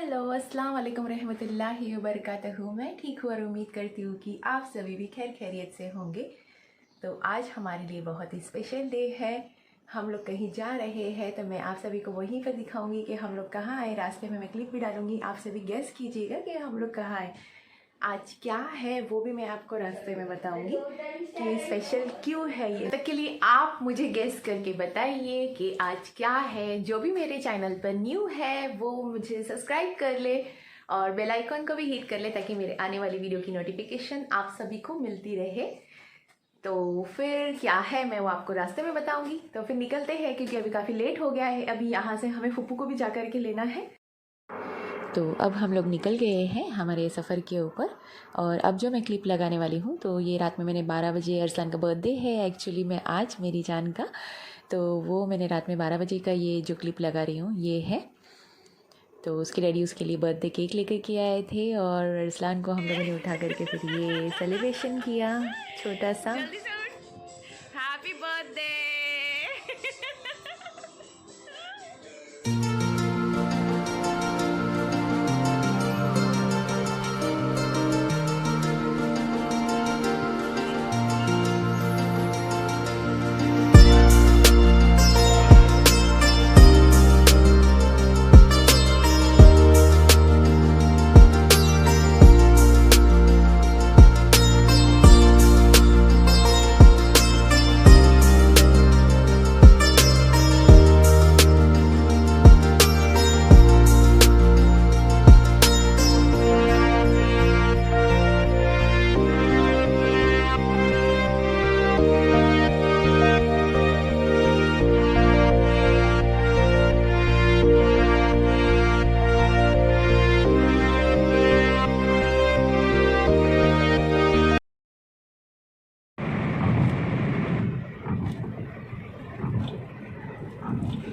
Hello अस्सलाम वालेकुम रहमतुल्लाहि व बरकातहू। मैं ठीक हूँ और उम्मीद करती हूँ कि आप सभी भी खैर खैरियत से होंगे। तो आज हमारे लिए बहुत ही स्पेशल डे है। हम लोग कहीं जा रहे हैं तो मैं आप सभी को वहीं पर दिखाऊंगी कि हम लोग कहाँ आए। रास्ते में मैं क्लिप भी डालूंगी, आप सभी गेस कीजिएगा कि हम लोग कहाँ आए। आज क्या है वो भी मैं आपको रास्ते में बताऊंगी कि स्पेशल क्यों है। ये तक के लिए आप मुझे गेस करके बताइए कि आज क्या है। जो भी मेरे चैनल पर न्यू है वो मुझे सब्सक्राइब कर ले और बेल आइकन को भी हिट कर ले ताकि मेरे आने वाली वीडियो की नोटिफिकेशन आप सभी को मिलती रहे। तो फिर क्या है मैं वो आपको रास्ते में बताऊंगी। तो फिर निकलते हैं क्योंकि अभी काफ़ी लेट हो गया है। अभी यहाँ से हमें फुप्पू को भी जा कर के लेना है। तो अब हम लोग निकल गए हैं हमारे सफ़र के ऊपर। और अब जो मैं क्लिप लगाने वाली हूँ तो ये रात में मैंने 12 बजे अरसलान का बर्थडे है एक्चुअली में आज मेरी जान का। तो वो मैंने रात में 12 बजे का ये जो क्लिप लगा रही हूँ ये है। तो उसके डैडी उसके लिए बर्थडे केक लेकर के आए थे और अरसलान को हम लोगों ने उठा करके फिर ये सेलिब्रेशन किया छोटा सा। Happy birthday.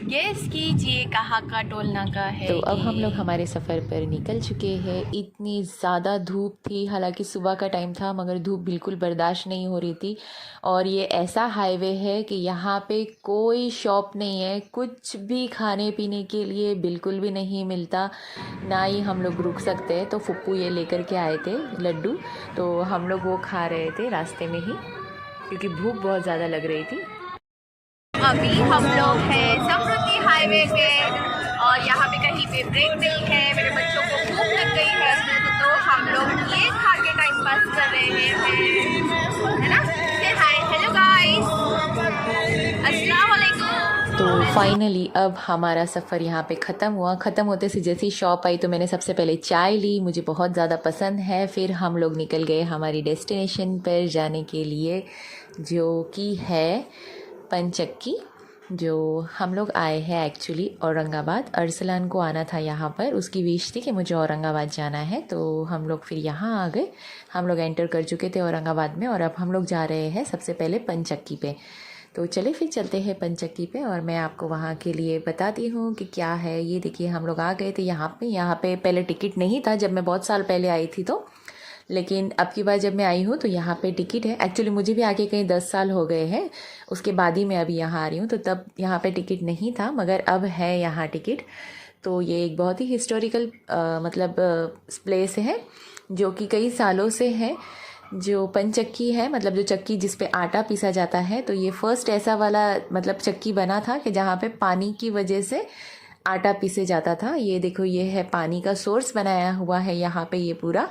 गेस कीजिए कहाँ का टोल नाका है। तो अब हम लोग हमारे सफ़र पर निकल चुके हैं। इतनी ज़्यादा धूप थी, हालांकि सुबह का टाइम था मगर धूप बिल्कुल बर्दाश्त नहीं हो रही थी। और ये ऐसा हाईवे है कि यहाँ पे कोई शॉप नहीं है, कुछ भी खाने पीने के लिए बिल्कुल भी नहीं मिलता, ना ही हम लोग रुक सकते हैं। तो फुप्पू ये लेकर के आए थे लड्डू, तो हम लोग वो खा रहे थे रास्ते में ही क्योंकि भूख बहुत ज़्यादा लग रही थी। अभी हम लोग हैं समृद्धि हाईवे पे और यहाँ पे कहीं पे ब्रेक नहीं है। मेरे बच्चों को भूख लग गई है तो हम लोग ये खा के टाइम पास कर रहे हैं, है ना। से हाय, हेलो गाइस, अस्सलाम वालेकुम। तो फाइनली अब हमारा सफ़र यहाँ पे ख़त्म हुआ। ख़त्म होते से जैसी शॉप आई तो मैंने सबसे पहले चाय ली, मुझे बहुत ज़्यादा पसंद है। फिर हम लोग निकल गए हमारी डेस्टिनेशन पर जाने के लिए जो कि है पंचक्की। जो हम लोग आए हैं एक्चुअली औरंगाबाद। अरसलान को आना था यहाँ पर, उसकी विश थी कि मुझे औरंगाबाद जाना है, तो हम लोग फिर यहाँ आ गए। हम लोग एंटर कर चुके थे औरंगाबाद में और अब हम लोग जा रहे हैं सबसे पहले पंचक्की पे। तो चले फिर चलते हैं पंचक्की पे और मैं आपको वहाँ के लिए बताती हूँ कि क्या है। ये देखिए हम लोग आ गए थे यहाँ पे पहले टिकट नहीं था जब मैं बहुत साल पहले आई थी तो, लेकिन अब की बार जब मैं आई हूँ तो यहाँ पे टिकट है। एक्चुअली मुझे भी आके कहीं 10 साल हो गए हैं, उसके बाद ही मैं अभी यहाँ आ रही हूँ। तो तब यहाँ पे टिकट नहीं था मगर अब है यहाँ टिकट। तो ये एक बहुत ही हिस्टोरिकल मतलब प्लेस है जो कि कई सालों से है। जो पंचक्की है मतलब जो चक्की जिस पे आटा पीसा जाता है, तो ये फर्स्ट ऐसा वाला मतलब चक्की बना था कि जहाँ पे पानी की वजह से आटा पीसे जाता था। ये देखो ये है पानी का सोर्स बनाया हुआ है यहाँ पे ये पूरा।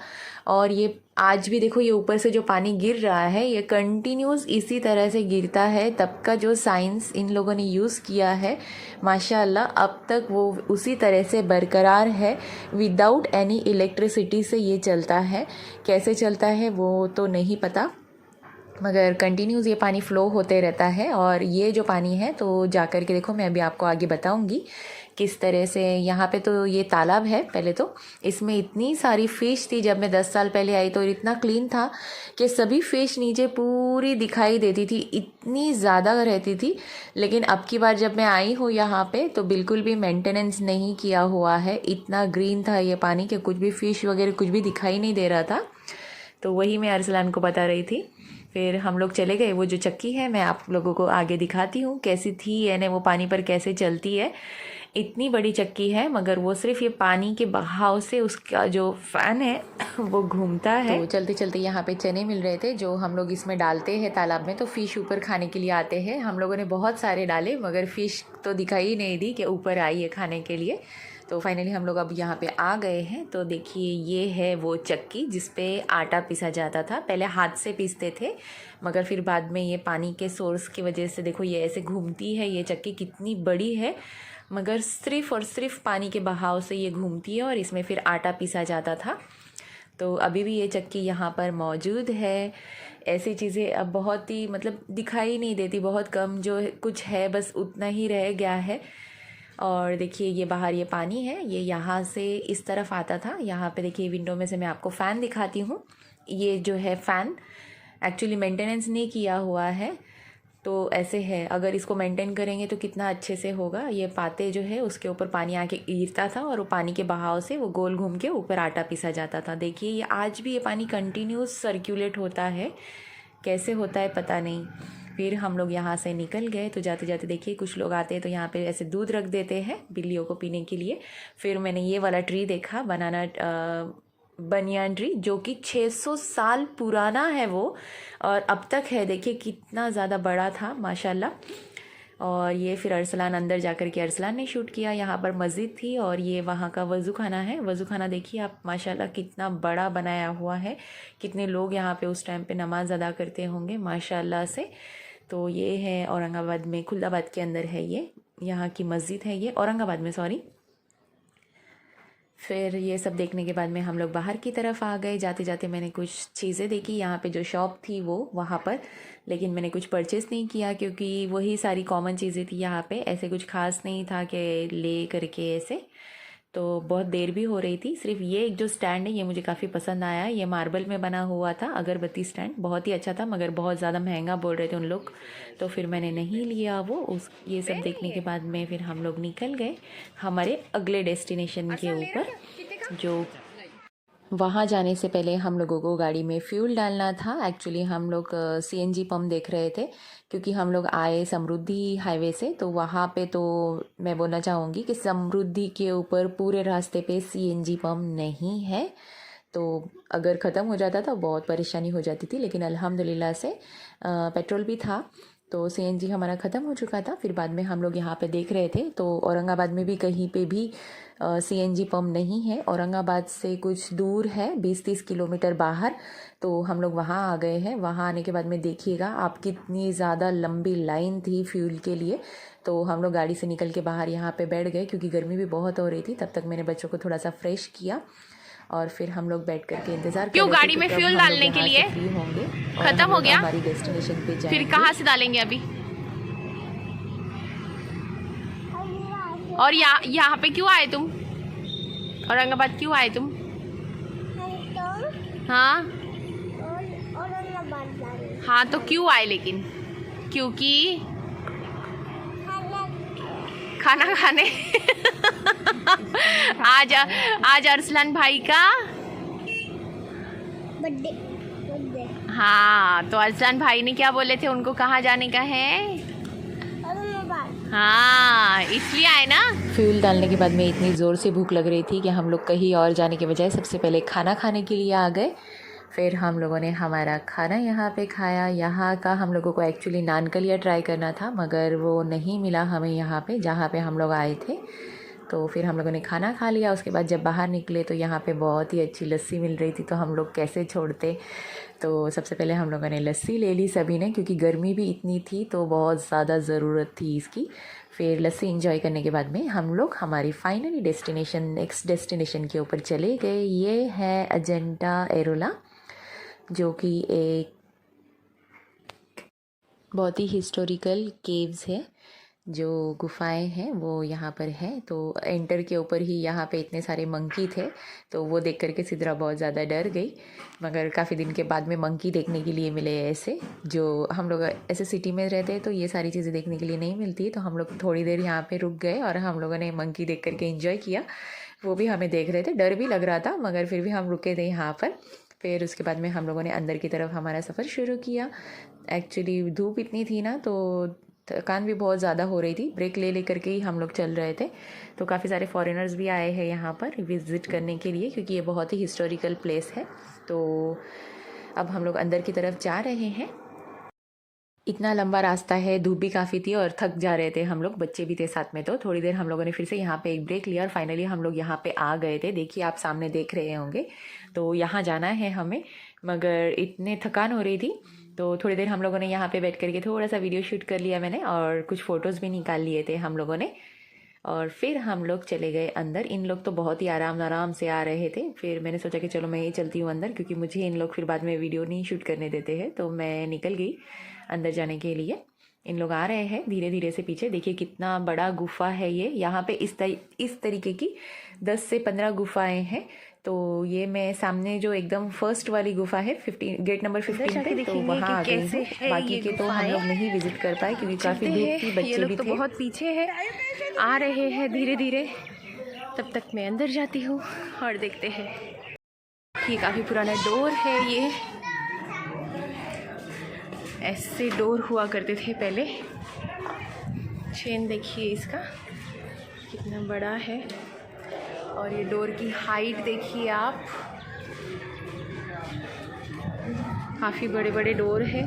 और ये आज भी देखो ये ऊपर से जो पानी गिर रहा है ये कंटिन्यूस इसी तरह से गिरता है। तब का जो साइंस इन लोगों ने यूज़ किया है माशाल्लाह अब तक वो उसी तरह से बरकरार है। विदाउट एनी इलेक्ट्रिसिटी से ये चलता है। कैसे चलता है वो तो नहीं पता मगर कंटिन्यूस ये पानी फ़्लो होते रहता है। और ये जो पानी है तो जा कर के देखो, मैं अभी आपको आगे बताऊंगी किस तरह से। यहाँ पे तो ये तालाब है पहले, तो इसमें इतनी सारी फ़िश थी जब मैं 10 साल पहले आई तो इतना क्लीन था कि सभी फ़िश नीचे पूरी दिखाई देती थी, इतनी ज़्यादा रहती थी। लेकिन अब की बार जब मैं आई हूँ यहाँ पे तो बिल्कुल भी मेंटेनेंस नहीं किया हुआ है। इतना ग्रीन था ये पानी कि कुछ भी फ़िश वगैरह कुछ भी दिखाई नहीं दे रहा था। तो वही मैं अरसलान को बता रही थी। फिर हम लोग चले गए। वो जो चक्की है मैं आप लोगों को आगे दिखाती हूँ कैसी थी, यानी वो पानी पर कैसे चलती है। इतनी बड़ी चक्की है, मगर वो सिर्फ ये पानी के बहाव से उसका जो फ़ैन है वो घूमता है। तो चलते चलते यहाँ पे चने मिल रहे थे जो हम लोग इसमें डालते हैं तालाब में, तो फ़िश ऊपर खाने के लिए आते हैं। हम लोगों ने बहुत सारे डाले मगर फ़िश तो दिखाई ही नहीं दी कि ऊपर आई है खाने के लिए। तो फाइनली हम लोग अब यहाँ पे आ गए हैं। तो देखिए ये है वो चक्की जिस पे आटा पीसा जाता था। पहले हाथ से पीसते थे मगर फिर बाद में ये पानी के सोर्स की वजह से देखो ये ऐसे घूमती है। ये चक्की कितनी बड़ी है मगर सिर्फ़ और सिर्फ पानी के बहाव से ये घूमती है और इसमें फिर आटा पीसा जाता था। तो अभी भी ये चक्की यहाँ पर मौजूद है। ऐसी चीज़ें अब बहुत ही मतलब दिखाई नहीं देती, बहुत कम जो कुछ है बस उतना ही रह गया है। और देखिए ये बाहर ये पानी है, ये यहाँ से इस तरफ आता था। यहाँ पे देखिए विंडो में से मैं आपको फ़ैन दिखाती हूँ। ये जो है फ़ैन एक्चुअली मेंटेनेंस नहीं किया हुआ है, तो ऐसे है। अगर इसको मेंटेन करेंगे तो कितना अच्छे से होगा। ये पाते जो है उसके ऊपर पानी आके गिरता था और वो पानी के बहाव से वो गोल घूम के ऊपर आटा पीसा जाता था। देखिए ये आज भी ये पानी कंटिन्यूस सर्कुलेट होता है, कैसे होता है पता नहीं। फिर हम लोग यहाँ से निकल गए। तो जाते जाते देखिए कुछ लोग आते हैं तो यहाँ पे ऐसे दूध रख देते हैं बिल्लियों को पीने के लिए। फिर मैंने ये वाला ट्री देखा, बनियान ट्री, जो कि 600 साल पुराना है वो, और अब तक है। देखिए कितना ज़्यादा बड़ा था माशाल्लाह। और ये फिर अरसलान अंदर जाकर के अरसलान ने शूट किया। यहाँ पर मस्जिद थी और ये वहाँ का वज़ू खाना है। वज़ू खाना देखिए आप माशाल्लाह कितना बड़ा बनाया हुआ है। कितने लोग यहाँ पे उस टाइम पे नमाज़ अदा करते होंगे माशाल्लाह से। तो ये है औरंगाबाद में, खुलदाबाद के अंदर है ये, यहाँ की मस्जिद है ये, औरंगाबाद में सॉरी। फिर ये सब देखने के बाद में हम लोग बाहर की तरफ आ गए। जाते जाते मैंने कुछ चीज़ें देखी यहाँ पे, जो शॉप थी वो वहाँ पर, लेकिन मैंने कुछ परचेज़ नहीं किया क्योंकि वही सारी कॉमन चीज़ें थी यहाँ पे। ऐसे कुछ खास नहीं था कि ले करके ऐसे। तो बहुत देर भी हो रही थी। सिर्फ ये एक जो स्टैंड है ये मुझे काफ़ी पसंद आया। ये मार्बल में बना हुआ था, अगरबत्ती स्टैंड, बहुत ही अच्छा था मगर बहुत ज़्यादा महंगा बोल रहे थे उन लोग, तो फिर मैंने नहीं लिया वो। ये सब देखने के बाद में फिर हम लोग निकल गए हमारे अगले डेस्टिनेशन के ऊपर। जो वहाँ जाने से पहले हम लोगों को गाड़ी में फ्यूल डालना था। एक्चुअली हम लोग सीएनजी पंप देख रहे थे क्योंकि हम लोग आए समृद्धि हाईवे से। तो वहाँ पे तो मैं बोलना चाहूँगी कि समृद्धि के ऊपर पूरे रास्ते पे सीएनजी पंप नहीं है, तो अगर ख़त्म हो जाता तो बहुत परेशानी हो जाती थी। लेकिन अल्हम्दुलिल्लाह से पेट्रोल भी था, तो सीएनजी हमारा ख़त्म हो चुका था। फिर बाद में हम लोग यहाँ पे देख रहे थे तो औरंगाबाद में भी कहीं पे भी सीएनजी पंप नहीं है। औरंगाबाद से कुछ दूर है, 20-30 किलोमीटर बाहर। तो हम लोग वहाँ आ गए हैं। वहाँ आने के बाद में देखिएगा आप कितनी ज़्यादा लंबी लाइन थी फ्यूल के लिए। तो हम लोग गाड़ी से निकल के बाहर यहाँ पे बैठ गए क्योंकि गर्मी भी बहुत हो रही थी। तब तक मैंने बच्चों को थोड़ा सा फ्रेश किया और फिर हम लोग बैठ करके इंतज़ार क्यों गाड़ी में फ्यूल डालने के लिए फ्री होंगे, खत्म हो गया, हमारी डेस्टिनेशन पे जाएंगे। फिर कहाँ से डालेंगे अभी? और यहाँ पे क्यों आए तुम? औरंगाबाद क्यों आए तुम? हाँ हाँ, तो क्यों आए लेकिन? क्योंकि खाना खाने आज अरसलान भाई का बर्थडे। हाँ, तो अरसलान भाई ने क्या बोले थे, उनको कहाँ जाने का है? हाँ, इसलिए आए ना। फ्यूल डालने के बाद में इतनी ज़ोर से भूख लग रही थी कि हम लोग कहीं और जाने के बजाय सबसे पहले खाना खाने के लिए आ गए। फिर हम लोगों ने हमारा खाना यहाँ पे खाया। यहाँ का हम लोगों को एक्चुअली नान कलिया ट्राई करना था मगर वो नहीं मिला हमें यहाँ पे जहाँ पे हम लोग आए थे। तो फिर हम लोगों ने खाना खा लिया। उसके बाद जब बाहर निकले तो यहाँ पे बहुत ही अच्छी लस्सी मिल रही थी, तो हम लोग कैसे छोड़ते। तो सबसे पहले हम लोगों ने लस्सी ले ली सभी ने, क्योंकि गर्मी भी इतनी थी तो बहुत ज़्यादा ज़रूरत थी इसकी। फिर लस्सी इंजॉय करने के बाद में हम लोग हमारी फाइनली नेक्स्ट डेस्टिनेशन के ऊपर चले गए। ये है अजंता एरोला, जो कि एक बहुत ही हिस्टोरिकल केव्स है, जो गुफाएं हैं वो यहाँ पर हैं। तो एंटर के ऊपर ही यहाँ पे इतने सारे मंकी थे, तो वो देख करके सिद्रा बहुत ज़्यादा डर गई। मगर काफ़ी दिन के बाद में मंकी देखने के लिए मिले ऐसे, जो हम लोग ऐसे सिटी में रहते हैं तो ये सारी चीज़ें देखने के लिए नहीं मिलती। तो हम लोग थोड़ी देर यहाँ पे रुक गए और हम लोगों ने मंकी देख करके एंजॉय किया। वो भी हमें देख रहे थे, डर भी लग रहा था मगर फिर भी हम रुके थे यहाँ पर। फिर उसके बाद में हम लोगों ने अंदर की तरफ हमारा सफ़र शुरू किया। एक्चुअली धूप इतनी थी ना, तो थकान भी बहुत ज़्यादा हो रही थी, ब्रेक ले करके ही हम लोग चल रहे थे। तो काफ़ी सारे फॉरेनर्स भी आए हैं यहाँ पर विज़िट करने के लिए, क्योंकि ये बहुत ही हिस्टोरिकल प्लेस है। तो अब हम लोग अंदर की तरफ जा रहे हैं। इतना लंबा रास्ता है, धूप भी काफ़ी थी और थक जा रहे थे हम लोग, बच्चे भी थे साथ में। तो थोड़ी देर हम लोगों ने फिर से यहाँ पे एक ब्रेक लिया और फाइनली हम लोग यहाँ पे आ गए थे। देखिए आप सामने देख रहे होंगे, तो यहाँ जाना है हमें, मगर इतने थकान हो रही थी तो थोड़ी देर हम लोगों ने यहाँ पे बैठ करके थोड़ा सा वीडियो शूट कर लिया मैंने, और कुछ फ़ोटोज़ भी निकाल लिए थे हम लोगों ने। और फिर हम लोग चले गए अंदर। इन लोग तो बहुत ही आराम से आ रहे थे, फिर मैंने सोचा कि चलो मैं ही चलती हूँ अंदर, क्योंकि मुझे इन लोग फिर बाद में वीडियो नहीं शूट करने देते हैं। तो मैं निकल गई अंदर जाने के लिए। इन लोग आ रहे हैं धीरे धीरे से पीछे। देखिए कितना बड़ा गुफा है ये। यहाँ पे इस तरीके की 10 से 15 गुफाएं हैं। तो ये मैं सामने जो एकदम फर्स्ट वाली गुफा है 15 गेट नंबर 15 पे, तो वहाँ आ गई हूँ। बाकी के तो हम लोग नहीं विजिट कर पाए क्योंकि काफ़ी धूप थी, बच्चे भी तो थे। बहुत पीछे है, आ रहे हैं धीरे धीरे। तब तक मैं अंदर जाती हूँ और देखते हैं। ये काफ़ी पुराना डोर है। ये ऐसे डोर हुआ करते थे पहले। चेन देखिए इसका कितना बड़ा है, और ये डोर की हाइट देखिए आप, काफ़ी बड़े बड़े डोर है।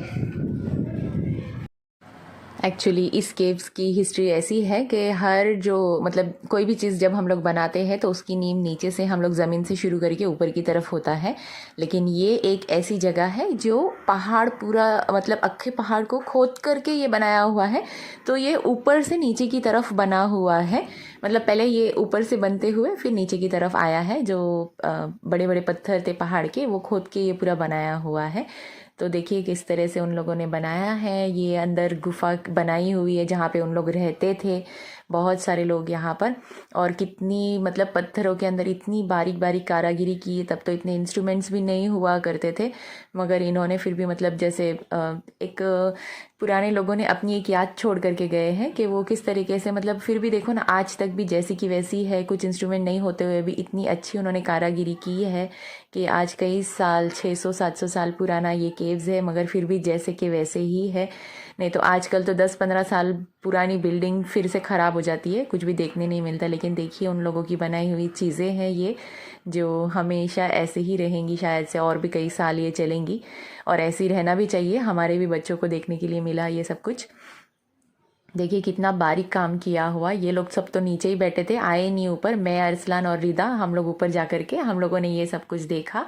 एक्चुअली इस केव्स की हिस्ट्री ऐसी है कि हर जो मतलब कोई भी चीज़ जब हम लोग बनाते हैं तो उसकी नींव नीचे से हम लोग ज़मीन से शुरू करके ऊपर की तरफ होता है, लेकिन ये एक ऐसी जगह है जो पहाड़ पूरा मतलब अक्खे पहाड़ को खोद करके ये बनाया हुआ है। तो ये ऊपर से नीचे की तरफ बना हुआ है, मतलब पहले ये ऊपर से बनते हुए फिर नीचे की तरफ आया है। जो बड़े बड़े पत्थर थे पहाड़ के, वो खोद के ये पूरा बनाया हुआ है। तो देखिए किस तरह से उन लोगों ने बनाया है। ये अंदर गुफा बनाई हुई है जहाँ पे उन लोग रहते थे, बहुत सारे लोग यहाँ पर। और कितनी मतलब पत्थरों के अंदर इतनी बारीक बारीक कारागिरी की है। तब तो इतने इंस्ट्रूमेंट्स भी नहीं हुआ करते थे, मगर इन्होंने फिर भी मतलब जैसे एक पुराने लोगों ने अपनी एक याद छोड़ करके गए हैं कि वो किस तरीके से मतलब फिर भी देखो ना, आज तक भी जैसी की वैसी है। कुछ इंस्ट्रूमेंट नहीं होते हुए भी इतनी अच्छी उन्होंने कारागिरी की है कि आज कई साल 600-700 साल पुराना ये केव्स है, मगर फिर भी जैसे कि वैसे ही है। नहीं तो आजकल तो 10-15 साल पुरानी बिल्डिंग फिर से ख़राब हो जाती है, कुछ भी देखने नहीं मिलता। लेकिन देखिए उन लोगों की बनाई हुई चीज़ें हैं ये, जो हमेशा ऐसे ही रहेंगी, शायद से और भी कई साल ये चलेंगी, और ऐसे ही रहना भी चाहिए। हमारे भी बच्चों को देखने के लिए मिला ये सब कुछ। देखिए कितना बारीक काम किया हुआ। ये लोग सब तो नीचे ही बैठे थे, आए नहीं ऊपर। मैं, अरसलान और रिदा हम लोग ऊपर जा कर के हम लोगों ने ये सब कुछ देखा।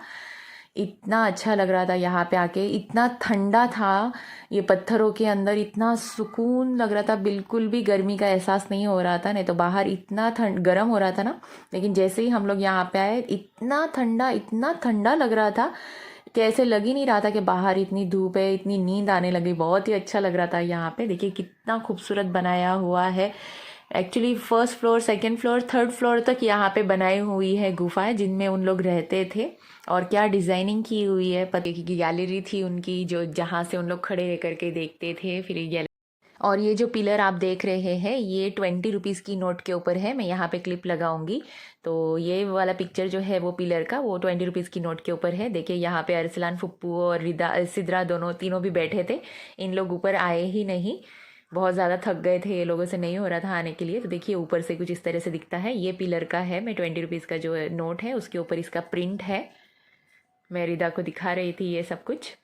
इतना अच्छा लग रहा था यहाँ पे आके, इतना ठंडा था ये पत्थरों के अंदर, इतना सुकून लग रहा था, बिल्कुल भी गर्मी का एहसास नहीं हो रहा था। नहीं तो बाहर इतना गर्म हो रहा था ना, लेकिन जैसे ही हम लोग यहाँ पे आए इतना ठंडा लग रहा था कि ऐसे लग ही नहीं रहा था कि बाहर इतनी धूप है। इतनी नींद आने लगी, बहुत ही अच्छा लग रहा था यहाँ पे। देखिए कितना खूबसूरत बनाया हुआ है। Actually first floor, second floor, third floor तक यहाँ पे बनाई हुई है गुफाएं जिनमें उन लोग रहते थे। और क्या डिज़ाइनिंग की हुई है, पता की गैलरी थी उनकी, जो जहाँ से उन लोग खड़े रह करके देखते थे। फिर ये और ये जो पिलर आप देख रहे हैं ये 20 रुपीज़ की नोट के ऊपर है। मैं यहाँ पे क्लिप लगाऊंगी, तो ये वाला पिक्चर जो है वो पिलर का, वो 20 रुपीज़ की नोट के ऊपर है। देखिए यहाँ पे अरसलान, फुप्पू और सिद्रा तीनों भी बैठे थे। इन लोग ऊपर आए ही नहीं, बहुत ज़्यादा थक गए थे, ये लोगों से नहीं हो रहा था आने के लिए। तो देखिए ऊपर से कुछ इस तरह से दिखता है। ये पिलर का है, मैं 20 रुपीज़ का जो नोट है उसके ऊपर इसका प्रिंट है। मैं रिदा को दिखा रही थी ये सब कुछ।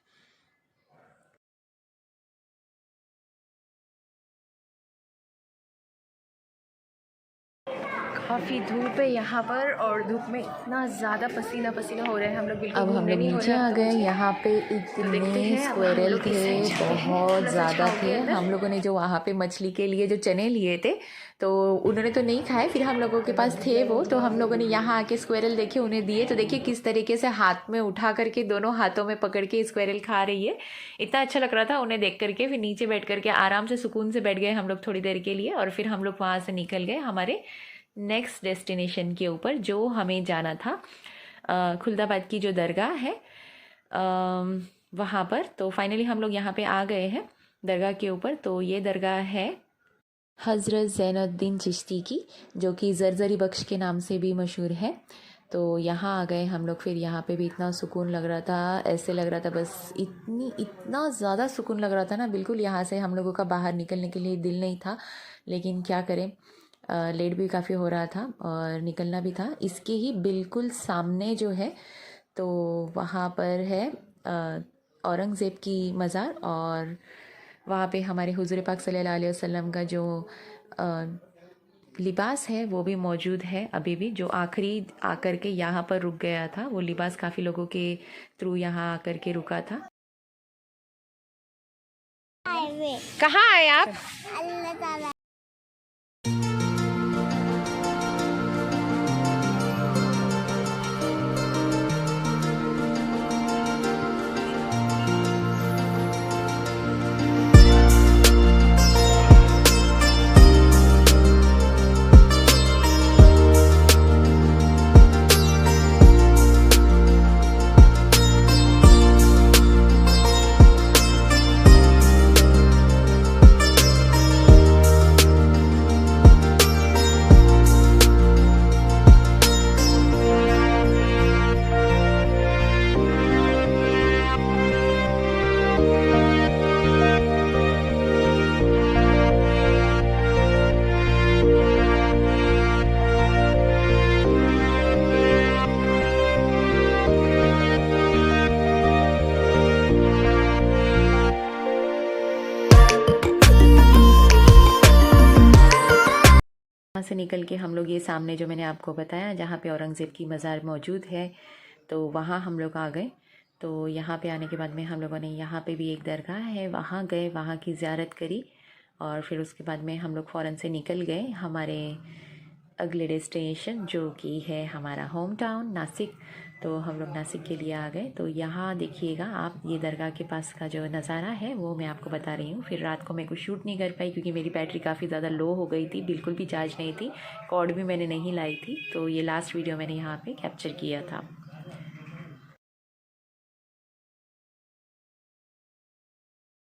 काफ़ी धूप है यहाँ पर, और धूप में इतना ज़्यादा पसीना पसीना हो रहा है। हम लोग बिल्कुल अब हम लोग नीचे आ गए। यहाँ पे इतने स्क्वेरल थे, बहुत ज़्यादा थे। हम लोगों ने जो वहाँ पे मछली के लिए जो चने लिए थे, तो उन्होंने तो नहीं खाए, फिर हम लोगों के पास थे वो, तो हम लोगों ने यहाँ आके स्क्वेरल देखे, उन्हें दिए। तो देखिए किस तरीके से हाथ में उठा करके दोनों हाथों में पकड़ के स्क्वेरल खा रही है। इतना अच्छा लग रहा था उन्हें देख करके। फिर नीचे बैठ करके आराम से सुकून से बैठ गए हम लोग थोड़ी देर के लिए, और फिर हम लोग वहाँ से निकल गए हमारे नेक्स्ट डेस्टिनेशन के ऊपर, जो हमें जाना था खुलदाबाद की जो दरगाह है वहाँ पर। तो फाइनली हम लोग यहाँ पे आ गए हैं दरगाह के ऊपर। तो ये दरगाह है हज़रत ज़ैनुद्दीन चिश्ती की, जो कि ज़रज़री बख्श के नाम से भी मशहूर है। तो यहाँ आ गए हम लोग। फिर यहाँ पे भी इतना सुकून लग रहा था, ऐसे लग रहा था बस इतना ज़्यादा सुकून लग रहा था ना, बिल्कुल यहाँ से हम लोगों का बाहर निकलने के लिए दिल नहीं था। लेकिन क्या करें, लेट भी काफ़ी हो रहा था और निकलना भी था। इसके ही बिल्कुल सामने जो है तो वहाँ पर है औरंगज़ेब की मज़ार, और वहाँ पे हमारे हुज़ूर पाक सल्लल्लाहु अलैहि वसल्लम का जो लिबास है वो भी मौजूद है अभी भी, जो आखिरी आकर के यहाँ पर रुक गया था। वो लिबास काफ़ी लोगों के थ्रू यहाँ आकर के रुका था। कहाँ आए आप? वहाँ से निकल के हम लोग ये सामने जो मैंने आपको बताया जहाँ पे औरंगज़ेब की मज़ार मौजूद है, तो वहाँ हम लोग आ गए। तो यहाँ पे आने के बाद में हम लोगों ने यहाँ पे भी एक दरगाह है, वहाँ गए, वहाँ की ज़ियारत करी, और फिर उसके बाद में हम लोग फ़ौरन से निकल गए हमारे अगले डेस्टिनेशन, जो कि है हमारा होम टाउन नासिक। तो हम लोग नासिक के लिए आ गए। तो यहाँ देखिएगा आप, ये दरगाह के पास का जो नज़ारा है वो मैं आपको बता रही हूँ। फिर रात को मैं कुछ शूट नहीं कर पाई क्योंकि मेरी बैटरी काफ़ी ज़्यादा लो हो गई थी, बिल्कुल भी चार्ज नहीं थी, कॉर्ड भी मैंने नहीं लाई थी। तो ये लास्ट वीडियो मैंने यहाँ पे कैप्चर किया था।